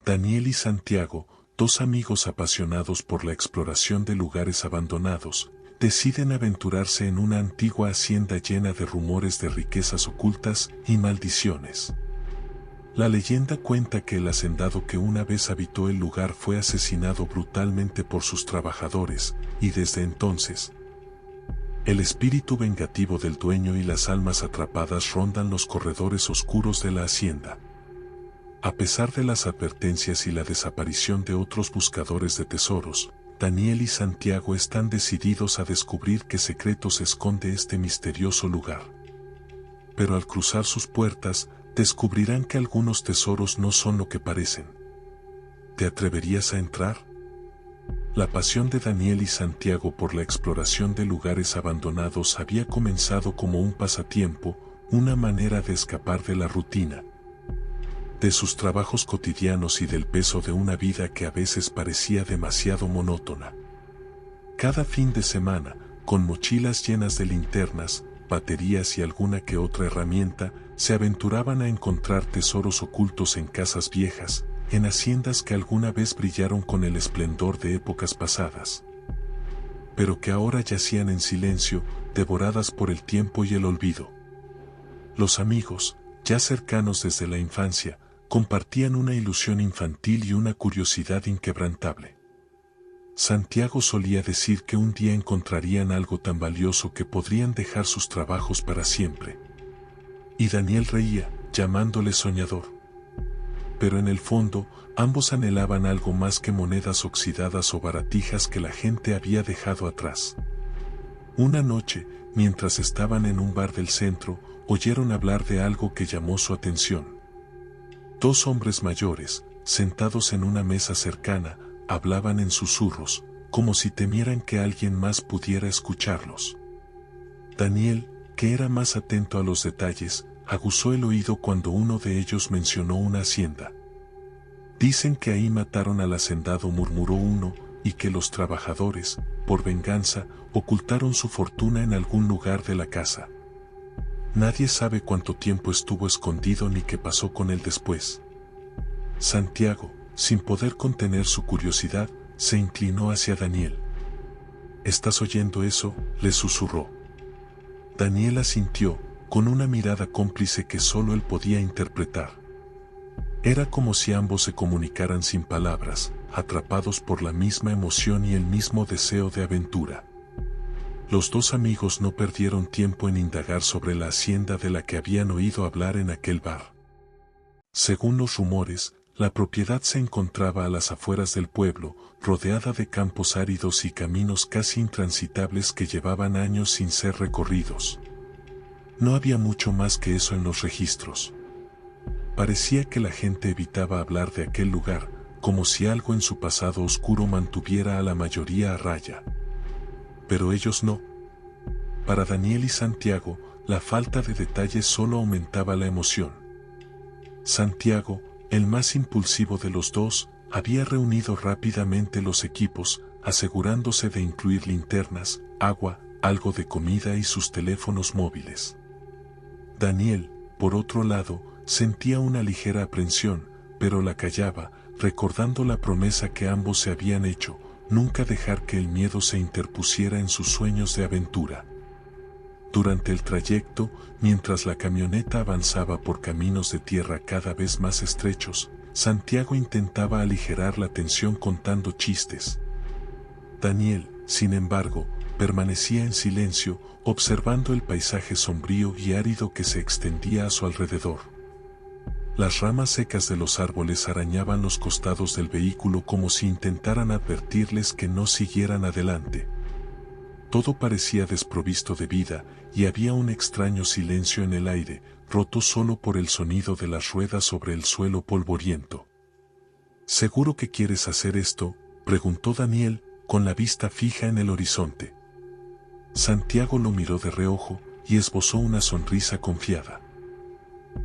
Daniel y Santiago, dos amigos apasionados por la exploración de lugares abandonados, deciden aventurarse en una antigua hacienda llena de rumores de riquezas ocultas y maldiciones. La leyenda cuenta que el hacendado que una vez habitó el lugar fue asesinado brutalmente por sus trabajadores, y desde entonces, el espíritu vengativo del dueño y las almas atrapadas rondan los corredores oscuros de la hacienda. A pesar de las advertencias y la desaparición de otros buscadores de tesoros, Daniel y Santiago están decididos a descubrir qué secretos esconde este misterioso lugar. Pero al cruzar sus puertas, descubrirán que algunos tesoros no son lo que parecen. ¿Te atreverías a entrar? La pasión de Daniel y Santiago por la exploración de lugares abandonados había comenzado como un pasatiempo, una manera de escapar de la rutina, de sus trabajos cotidianos y del peso de una vida que a veces parecía demasiado monótona. Cada fin de semana, con mochilas llenas de linternas, baterías y alguna que otra herramienta, se aventuraban a encontrar tesoros ocultos en casas viejas, en haciendas que alguna vez brillaron con el esplendor de épocas pasadas, pero que ahora yacían en silencio, devoradas por el tiempo y el olvido. Los amigos, ya cercanos desde la infancia, compartían una ilusión infantil y una curiosidad inquebrantable. Santiago solía decir que un día encontrarían algo tan valioso que podrían dejar sus trabajos para siempre. Y Daniel reía, llamándole soñador. Pero en el fondo, ambos anhelaban algo más que monedas oxidadas o baratijas que la gente había dejado atrás. Una noche, mientras estaban en un bar del centro, oyeron hablar de algo que llamó su atención. Dos hombres mayores, sentados en una mesa cercana, hablaban en susurros, como si temieran que alguien más pudiera escucharlos. Daniel, que era más atento a los detalles, aguzó el oído cuando uno de ellos mencionó una hacienda. Dicen que ahí mataron al hacendado, murmuró uno, y que los trabajadores, por venganza, ocultaron su fortuna en algún lugar de la casa. Nadie sabe cuánto tiempo estuvo escondido ni qué pasó con él después. Santiago, sin poder contener su curiosidad, se inclinó hacia Daniel. ¿Estás oyendo eso?, le susurró. Daniel asintió, con una mirada cómplice que solo él podía interpretar. Era como si ambos se comunicaran sin palabras, atrapados por la misma emoción y el mismo deseo de aventura. Los dos amigos no perdieron tiempo en indagar sobre la hacienda de la que habían oído hablar en aquel bar. Según los rumores, la propiedad se encontraba a las afueras del pueblo, rodeada de campos áridos y caminos casi intransitables que llevaban años sin ser recorridos. No había mucho más que eso en los registros. Parecía que la gente evitaba hablar de aquel lugar, como si algo en su pasado oscuro mantuviera a la mayoría a raya. Pero ellos no. Para Daniel y Santiago, la falta de detalles solo aumentaba la emoción. Santiago, el más impulsivo de los dos, había reunido rápidamente los equipos, asegurándose de incluir linternas, agua, algo de comida y sus teléfonos móviles. Daniel, por otro lado, sentía una ligera aprensión, pero la callaba, recordando la promesa que ambos se habían hecho, nunca dejar que el miedo se interpusiera en sus sueños de aventura. Durante el trayecto, mientras la camioneta avanzaba por caminos de tierra cada vez más estrechos, Santiago intentaba aligerar la tensión contando chistes. Daniel, sin embargo, permanecía en silencio, observando el paisaje sombrío y árido que se extendía a su alrededor. Las ramas secas de los árboles arañaban los costados del vehículo como si intentaran advertirles que no siguieran adelante. Todo parecía desprovisto de vida, y había un extraño silencio en el aire, roto solo por el sonido de las ruedas sobre el suelo polvoriento. ¿Seguro que quieres hacer esto?, preguntó Daniel, con la vista fija en el horizonte. Santiago lo miró de reojo, y esbozó una sonrisa confiada.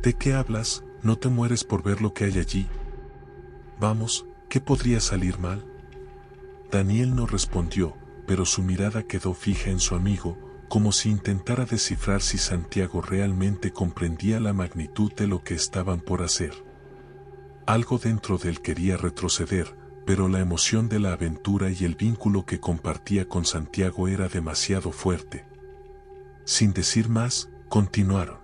¿De qué hablas? ¿No te mueres por ver lo que hay allí? Vamos, ¿qué podría salir mal? Daniel no respondió, pero su mirada quedó fija en su amigo, como si intentara descifrar si Santiago realmente comprendía la magnitud de lo que estaban por hacer. Algo dentro de él quería retroceder, pero la emoción de la aventura y el vínculo que compartía con Santiago era demasiado fuerte. Sin decir más, continuaron.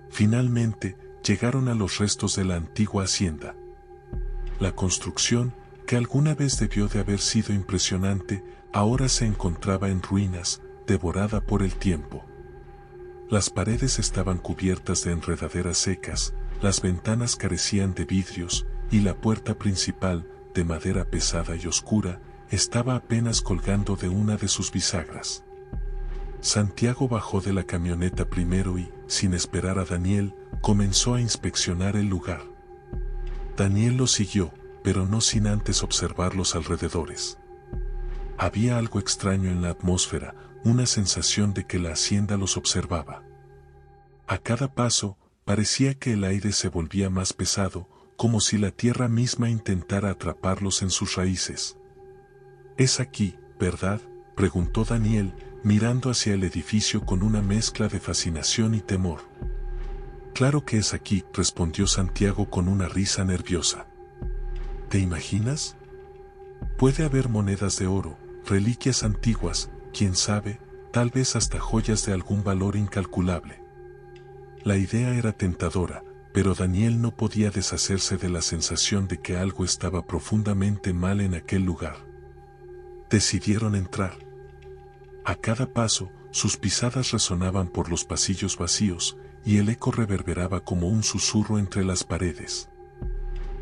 Finalmente, llegaron a los restos de la antigua hacienda. La construcción, que alguna vez debió de haber sido impresionante, ahora se encontraba en ruinas, devorada por el tiempo. Las paredes estaban cubiertas de enredaderas secas, las ventanas carecían de vidrios, y la puerta principal, de madera pesada y oscura, estaba apenas colgando de una de sus bisagras. Santiago bajó de la camioneta primero y, sin esperar a Daniel, comenzó a inspeccionar el lugar. Daniel lo siguió, pero no sin antes observar los alrededores. Había algo extraño en la atmósfera, una sensación de que la hacienda los observaba. A cada paso, parecía que el aire se volvía más pesado, como si la tierra misma intentara atraparlos en sus raíces. «Es aquí, ¿verdad?», preguntó Daniel, mirando hacia el edificio con una mezcla de fascinación y temor. «Claro que es aquí», respondió Santiago con una risa nerviosa. «¿Te imaginas? Puede haber monedas de oro, reliquias antiguas, quién sabe, tal vez hasta joyas de algún valor incalculable». La idea era tentadora, pero Daniel no podía deshacerse de la sensación de que algo estaba profundamente mal en aquel lugar. Decidieron entrar. A cada paso, sus pisadas resonaban por los pasillos vacíos, y el eco reverberaba como un susurro entre las paredes.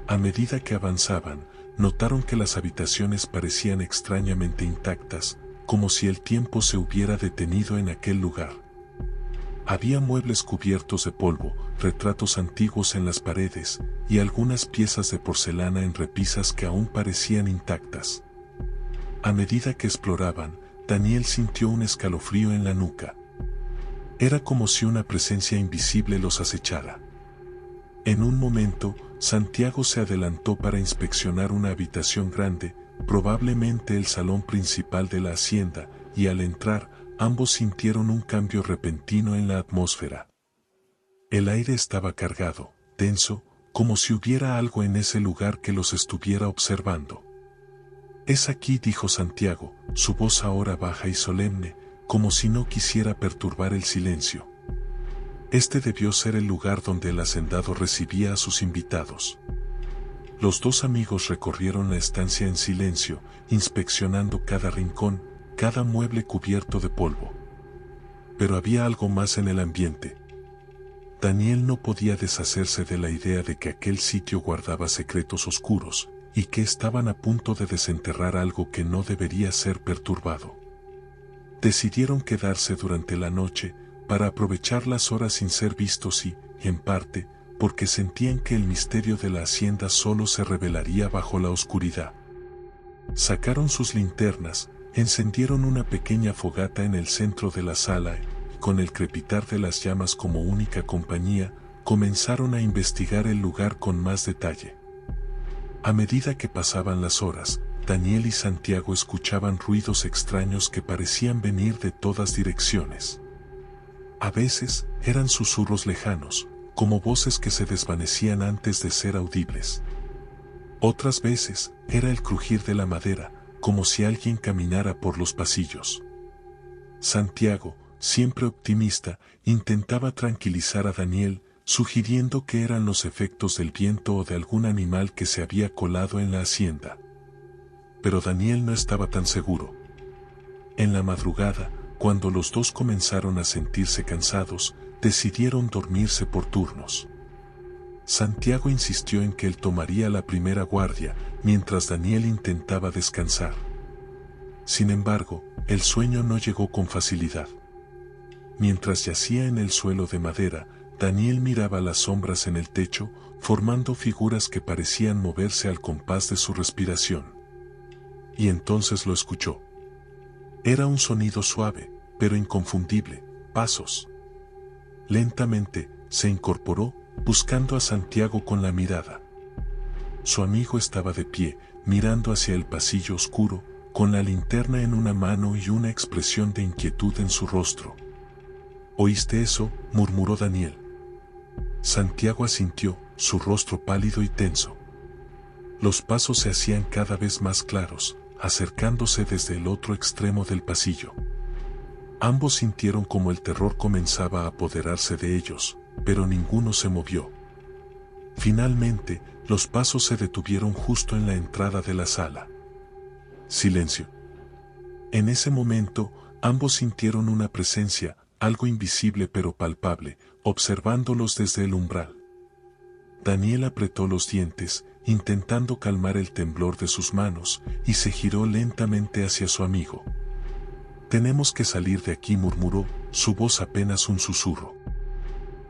A medida que avanzaban, notaron que las habitaciones parecían extrañamente intactas, como si el tiempo se hubiera detenido en aquel lugar. Había muebles cubiertos de polvo, retratos antiguos en las paredes, y algunas piezas de porcelana en repisas que aún parecían intactas. A medida que exploraban, Daniel sintió un escalofrío en la nuca. Era como si una presencia invisible los acechara. En un momento, Santiago se adelantó para inspeccionar una habitación grande, probablemente el salón principal de la hacienda, y al entrar, ambos sintieron un cambio repentino en la atmósfera. El aire estaba cargado, denso, como si hubiera algo en ese lugar que los estuviera observando. «Es aquí», dijo Santiago, su voz ahora baja y solemne, como si no quisiera perturbar el silencio. Este debió ser el lugar donde el hacendado recibía a sus invitados. Los dos amigos recorrieron la estancia en silencio, inspeccionando cada rincón, cada mueble cubierto de polvo. Pero había algo más en el ambiente. Daniel no podía deshacerse de la idea de que aquel sitio guardaba secretos oscuros, y que estaban a punto de desenterrar algo que no debería ser perturbado. Decidieron quedarse durante la noche, para aprovechar las horas sin ser vistos y, en parte, porque sentían que el misterio de la hacienda solo se revelaría bajo la oscuridad. Sacaron sus linternas, encendieron una pequeña fogata en el centro de la sala y, con el crepitar de las llamas como única compañía, comenzaron a investigar el lugar con más detalle. A medida que pasaban las horas, Daniel y Santiago escuchaban ruidos extraños que parecían venir de todas direcciones. A veces, eran susurros lejanos, como voces que se desvanecían antes de ser audibles. Otras veces, era el crujir de la madera, como si alguien caminara por los pasillos. Santiago, siempre optimista, intentaba tranquilizar a Daniel, sugiriendo que eran los efectos del viento o de algún animal que se había colado en la hacienda. Pero Daniel no estaba tan seguro. En la madrugada, cuando los dos comenzaron a sentirse cansados, decidieron dormirse por turnos. Santiago insistió en que él tomaría la primera guardia, mientras Daniel intentaba descansar. Sin embargo, el sueño no llegó con facilidad. Mientras yacía en el suelo de madera, Daniel miraba las sombras en el techo, formando figuras que parecían moverse al compás de su respiración. Y entonces lo escuchó. Era un sonido suave, pero inconfundible, pasos. Lentamente, se incorporó, buscando a Santiago con la mirada. Su amigo estaba de pie, mirando hacia el pasillo oscuro, con la linterna en una mano y una expresión de inquietud en su rostro. «¿Oíste eso?», murmuró Daniel. Santiago asintió, su rostro pálido y tenso. Los pasos se hacían cada vez más claros, acercándose desde el otro extremo del pasillo. Ambos sintieron como el terror comenzaba a apoderarse de ellos, pero ninguno se movió. Finalmente, los pasos se detuvieron justo en la entrada de la sala. Silencio. En ese momento, ambos sintieron una presencia, algo invisible pero palpable, observándolos desde el umbral. Daniel apretó los dientes, intentando calmar el temblor de sus manos, y se giró lentamente hacia su amigo. «Tenemos que salir de aquí», murmuró, su voz apenas un susurro.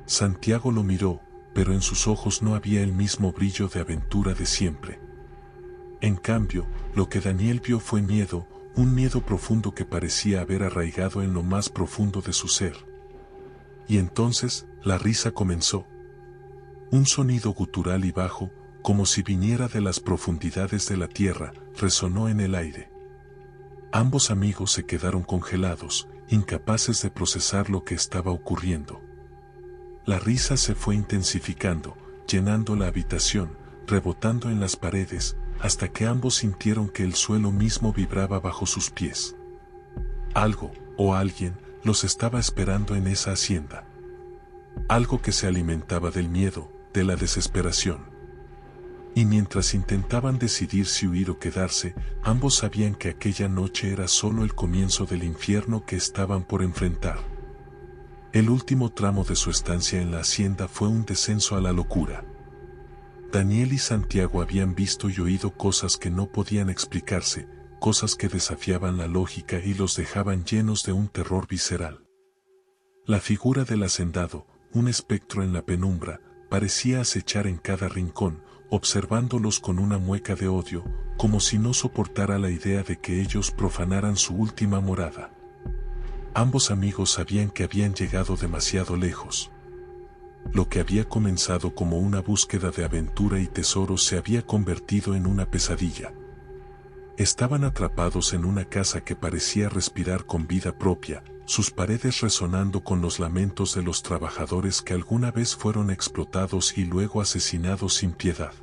Santiago lo miró, pero en sus ojos no había el mismo brillo de aventura de siempre. En cambio, lo que Daniel vio fue miedo, un miedo profundo que parecía haber arraigado en lo más profundo de su ser. Y entonces, la risa comenzó. Un sonido gutural y bajo, como si viniera de las profundidades de la tierra, resonó en el aire. Ambos amigos se quedaron congelados, incapaces de procesar lo que estaba ocurriendo. La risa se fue intensificando, llenando la habitación, rebotando en las paredes, hasta que ambos sintieron que el suelo mismo vibraba bajo sus pies. Algo, o alguien, los estaba esperando en esa hacienda. Algo que se alimentaba del miedo, de la desesperación. Y mientras intentaban decidir si huir o quedarse, ambos sabían que aquella noche era solo el comienzo del infierno que estaban por enfrentar. El último tramo de su estancia en la hacienda fue un descenso a la locura. Daniel y Santiago habían visto y oído cosas que no podían explicarse, cosas que desafiaban la lógica y los dejaban llenos de un terror visceral. La figura del hacendado, un espectro en la penumbra, parecía acechar en cada rincón, observándolos con una mueca de odio, como si no soportara la idea de que ellos profanaran su última morada. Ambos amigos sabían que habían llegado demasiado lejos. Lo que había comenzado como una búsqueda de aventura y tesoros se había convertido en una pesadilla. Estaban atrapados en una casa que parecía respirar con vida propia, sus paredes resonando con los lamentos de los trabajadores que alguna vez fueron explotados y luego asesinados sin piedad.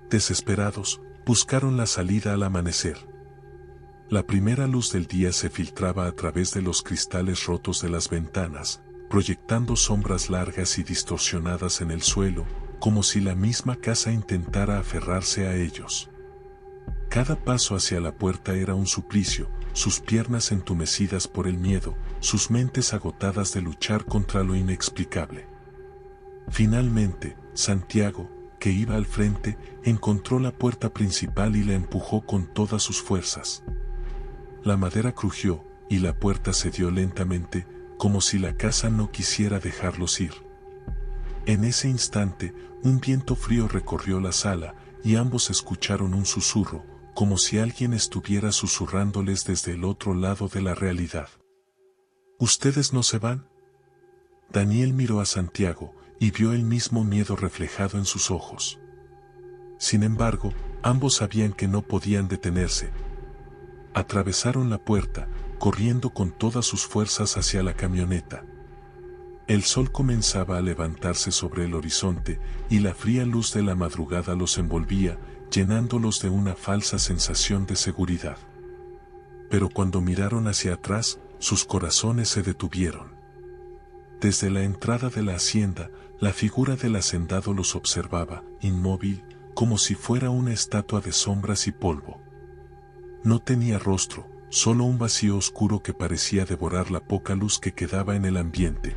Desesperados, buscaron la salida al amanecer. La primera luz del día se filtraba a través de los cristales rotos de las ventanas, proyectando sombras largas y distorsionadas en el suelo, como si la misma casa intentara aferrarse a ellos. Cada paso hacia la puerta era un suplicio, sus piernas entumecidas por el miedo, sus mentes agotadas de luchar contra lo inexplicable. Finalmente, Santiago, que iba al frente, encontró la puerta principal y la empujó con todas sus fuerzas. La madera crujió, y la puerta cedió lentamente, como si la casa no quisiera dejarlos ir. En ese instante, un viento frío recorrió la sala, y ambos escucharon un susurro, como si alguien estuviera susurrándoles desde el otro lado de la realidad. ¿Ustedes no se van? Daniel miró a Santiago, y vio el mismo miedo reflejado en sus ojos. Sin embargo, ambos sabían que no podían detenerse. Atravesaron la puerta, corriendo con todas sus fuerzas hacia la camioneta. El sol comenzaba a levantarse sobre el horizonte, y la fría luz de la madrugada los envolvía, llenándolos de una falsa sensación de seguridad. Pero cuando miraron hacia atrás, sus corazones se detuvieron. Desde la entrada de la hacienda, la figura del hacendado los observaba, inmóvil, como si fuera una estatua de sombras y polvo. No tenía rostro, solo un vacío oscuro que parecía devorar la poca luz que quedaba en el ambiente.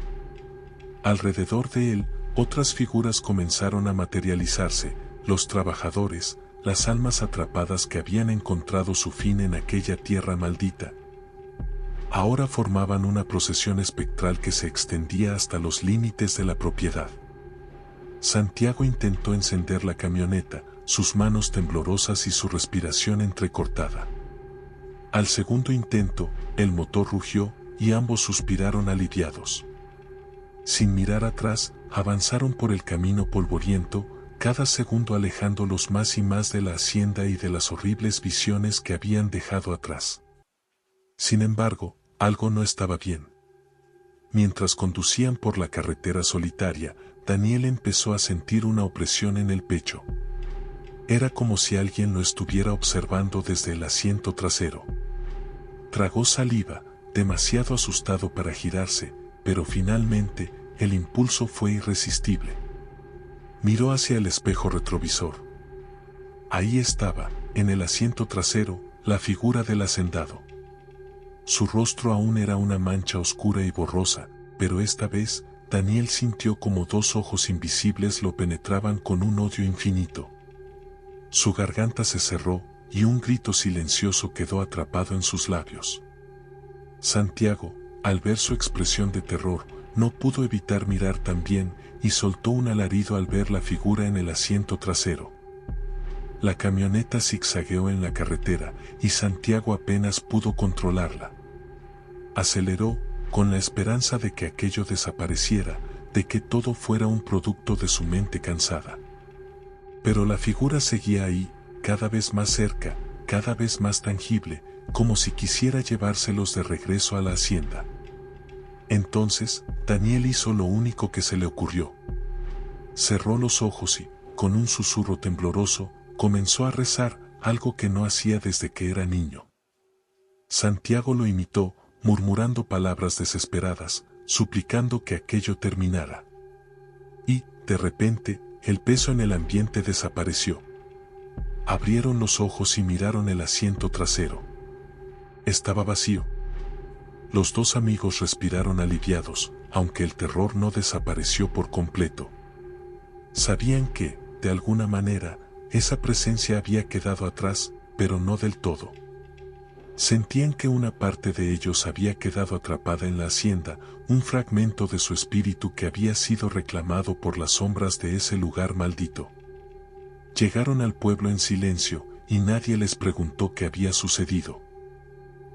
Alrededor de él, otras figuras comenzaron a materializarse, los trabajadores, las almas atrapadas que habían encontrado su fin en aquella tierra maldita. Ahora formaban una procesión espectral que se extendía hasta los límites de la propiedad. Santiago intentó encender la camioneta, sus manos temblorosas y su respiración entrecortada. Al segundo intento, el motor rugió, y ambos suspiraron aliviados. Sin mirar atrás, avanzaron por el camino polvoriento, cada segundo alejándolos más y más de la hacienda y de las horribles visiones que habían dejado atrás. Sin embargo, algo no estaba bien. Mientras conducían por la carretera solitaria, Daniel empezó a sentir una opresión en el pecho. Era como si alguien lo estuviera observando desde el asiento trasero. Tragó saliva, demasiado asustado para girarse, pero finalmente, el impulso fue irresistible. Miró hacia el espejo retrovisor. Ahí estaba, en el asiento trasero, la figura del hacendado. Su rostro aún era una mancha oscura y borrosa, pero esta vez, Daniel sintió como dos ojos invisibles lo penetraban con un odio infinito. Su garganta se cerró, y un grito silencioso quedó atrapado en sus labios. Santiago, al ver su expresión de terror, no pudo evitar mirar también, y soltó un alarido al ver la figura en el asiento trasero. La camioneta zigzagueó en la carretera, y Santiago apenas pudo controlarla. Aceleró, con la esperanza de que aquello desapareciera, de que todo fuera un producto de su mente cansada. Pero la figura seguía ahí, cada vez más cerca, cada vez más tangible, como si quisiera llevárselos de regreso a la hacienda. Entonces, Daniel hizo lo único que se le ocurrió. Cerró los ojos y, con un susurro tembloroso, comenzó a rezar, algo que no hacía desde que era niño. Santiago lo imitó, murmurando palabras desesperadas, suplicando que aquello terminara. Y, de repente, el peso en el ambiente desapareció. Abrieron los ojos y miraron el asiento trasero. Estaba vacío. Los dos amigos respiraron aliviados, aunque el terror no desapareció por completo. Sabían que, de alguna manera, esa presencia había quedado atrás, pero no del todo. Sentían que una parte de ellos había quedado atrapada en la hacienda, un fragmento de su espíritu que había sido reclamado por las sombras de ese lugar maldito. Llegaron al pueblo en silencio, y nadie les preguntó qué había sucedido.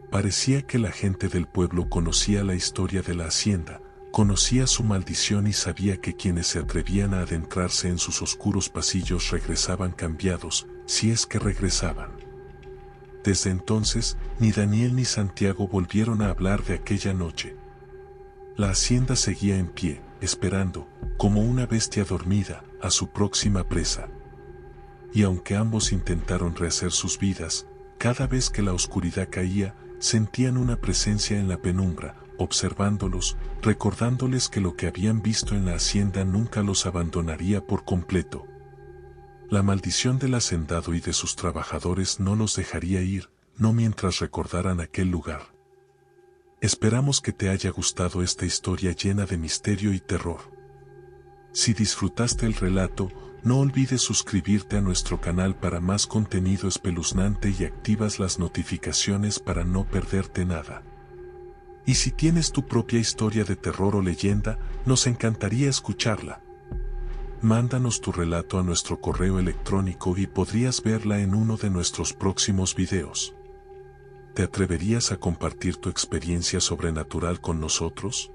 Parecía que la gente del pueblo conocía la historia de la hacienda, conocía su maldición y sabía que quienes se atrevían a adentrarse en sus oscuros pasillos regresaban cambiados, si es que regresaban. Desde entonces, ni Daniel ni Santiago volvieron a hablar de aquella noche. La hacienda seguía en pie, esperando, como una bestia dormida, a su próxima presa. Y aunque ambos intentaron rehacer sus vidas, cada vez que la oscuridad caía, sentían una presencia en la penumbra, observándolos, recordándoles que lo que habían visto en la hacienda nunca los abandonaría por completo. La maldición del hacendado y de sus trabajadores no los dejaría ir, no mientras recordaran aquel lugar. Esperamos que te haya gustado esta historia llena de misterio y terror. Si disfrutaste el relato, no olvides suscribirte a nuestro canal para más contenido espeluznante y activas las notificaciones para no perderte nada. Y si tienes tu propia historia de terror o leyenda, nos encantaría escucharla. Mándanos tu relato a nuestro correo electrónico y podrías verla en uno de nuestros próximos videos. ¿Te atreverías a compartir tu experiencia sobrenatural con nosotros?